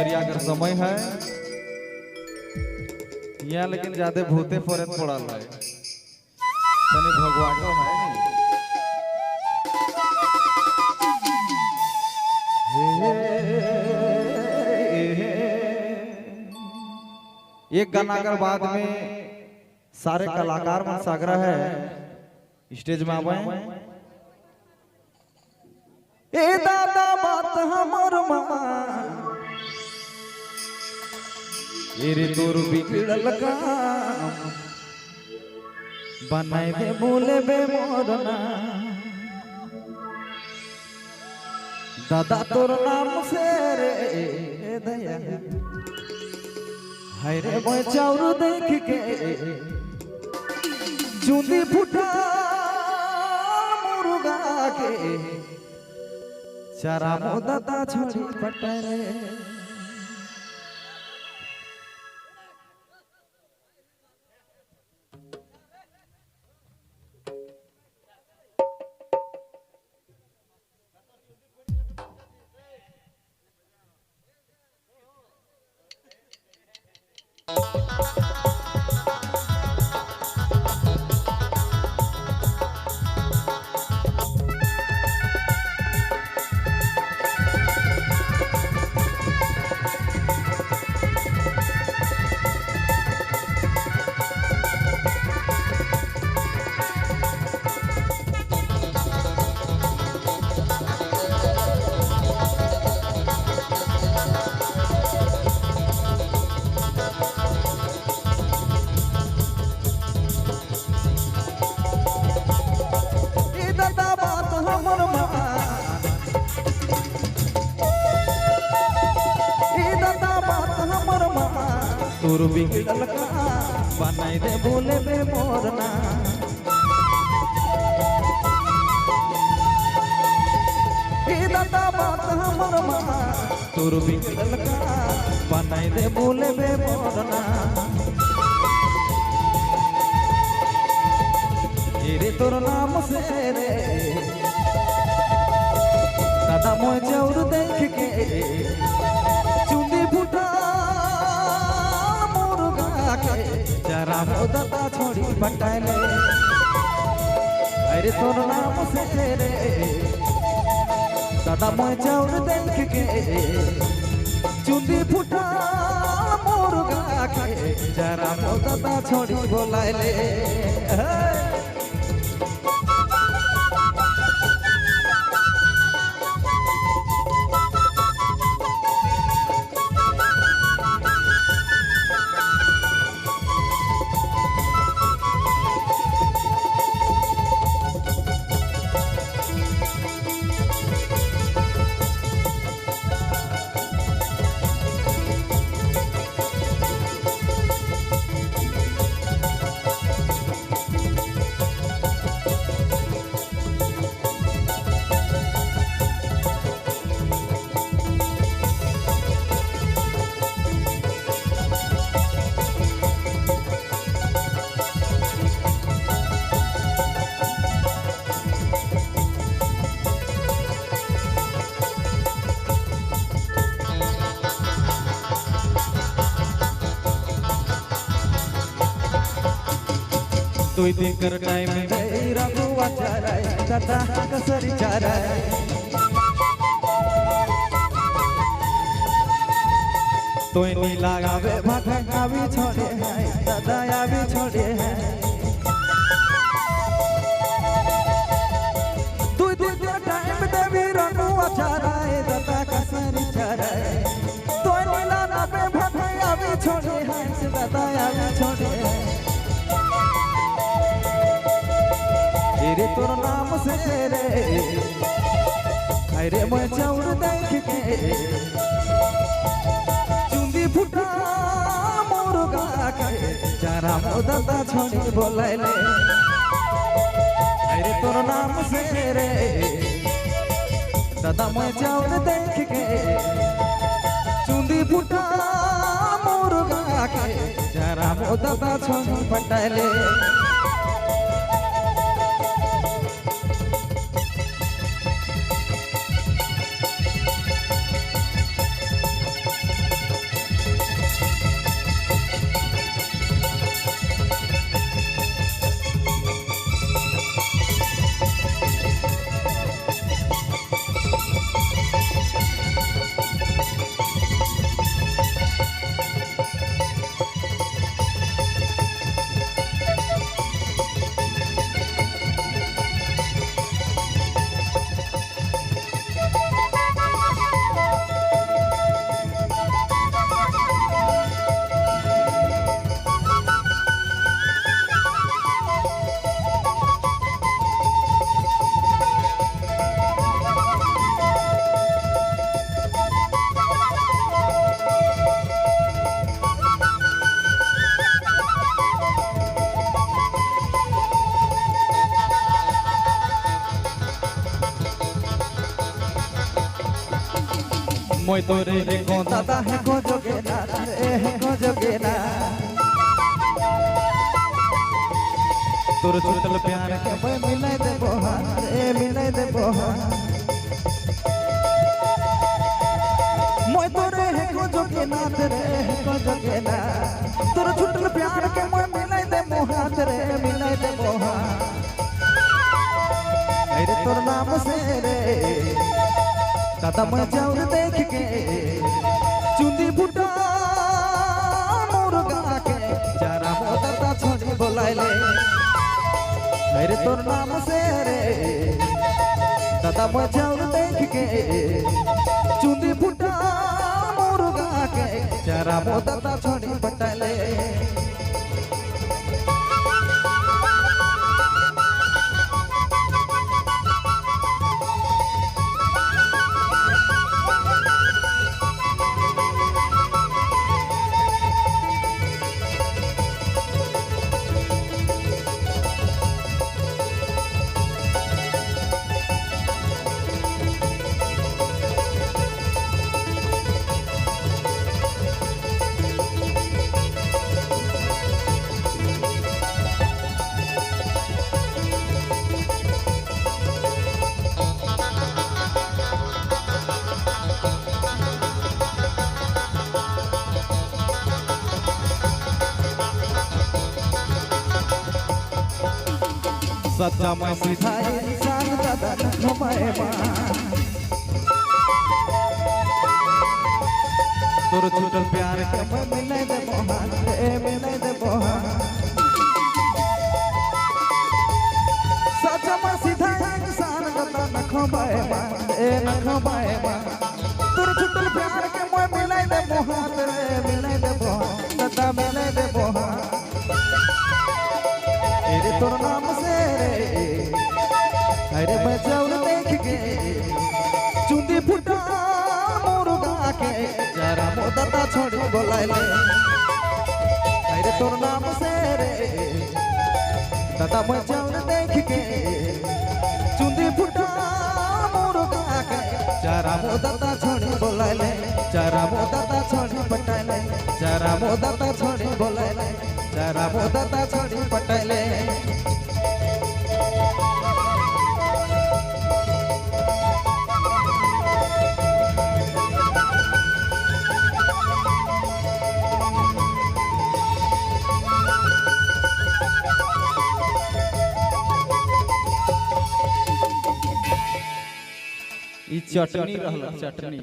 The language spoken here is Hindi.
बेरिया कर समय है यहाँ, लेकिन ज्यादा भूते फरत पड़ल है तनी भगवानो है एक गाना कर बाद में सारे कलाकार मन सागरा है स्टेज में आवे। ए दादा बात हमर मामा रे तोर बिगड़ल काम बनाए दे बोले बे मोरना दादा तोर नाम से रे दया हाय रे मोय चाउर देख के चूंदी फुटा मुर्गा के चारा मोदता छोड़ी पटरे। तोर बिगड़ल का बनाए दे बोले बे मोरना दादा बात हमर माँ तोर बिगड़ल का बनाए दे बोले बे मोरना रे तोर नाम से रे दादा मोय चाउर देख के चुंदी फुटा जरा मोदता छोड़ी पटाले अरे तोर नाम से रे दादा मोय चाउर देख के चुंदी फुटा मुर्गा के जरा मोदता छोड़ी बोलाले। तू दिन कर टाइम में रघुआ चाराय दादा कसरी चाराय तो नी लगावे भागा आवी छोड़े है दादा आवी छोड़े है तू दिन कर टाइम देवी रघुआ चाराय दादा कसरी चाराय तो नी लगावे भागा आवी छोड़े है दादा आवी छोड़े है रे तोर नाम से रे अरे मोय चाउर देख के चुंदी फुटा मुर्गा के जरा मोदता छोड़ी बोलाले अरे तोर नाम से रे दादा मोय चाउर देख के चुंदी फुटा मुर्गा के जरा मोदता छोड़ी पटाले। মই তোরে হেকো দাদা হেকো যোগেনা রে হেকো যোগেনা তোর ছুটল प्यार के मैं मिलाई देबो रे मिलाई देबो মই তোরে হেকো যোগেনা রে হেকো যোগেনা তোর ছুটল प्यार के मैं मिलाई देबो रे मिलाई देबो अरे तोर नाम से रे दादा मैं जाऊर देख के चुंदी फुटा मुर्गा के जरा मोदता छोड़ी बोलाइले अरे तोर नाम से रे दादा मैं जाऊर देख के चुंदी फुटा मुर्गा के जरा मोदता छोड़ी पटाइले सच्चा मैं सीधा इंसान दादा घुमाए तोर छूटल प्यार के मैं मिलाई देबो रे मिलाई देबो सच्चा मैं सीधा इंसान दादा न घुमाए तोर छूटल प्यार के मैं मिलाई देबो रे मिलाई देबो दादा मिलाई देबो तेरे तोर नाम से अरे मैं जाऊर देख के चुंदी फुटा मुर्गा के जरा मोदता छोड़ी बोलाइले अरे तोर नाम से रे दादा मैं जाऊर देख के चुंदी फुटा मुर्गा के जरा मोदता छोड़ी बोलाइले जरा मोदता छोड़ी पटाइले जरा मोदता छोड़ी बोलाइले जरा मोदता छोड़ी पटाइले चटनी रहला चटनी।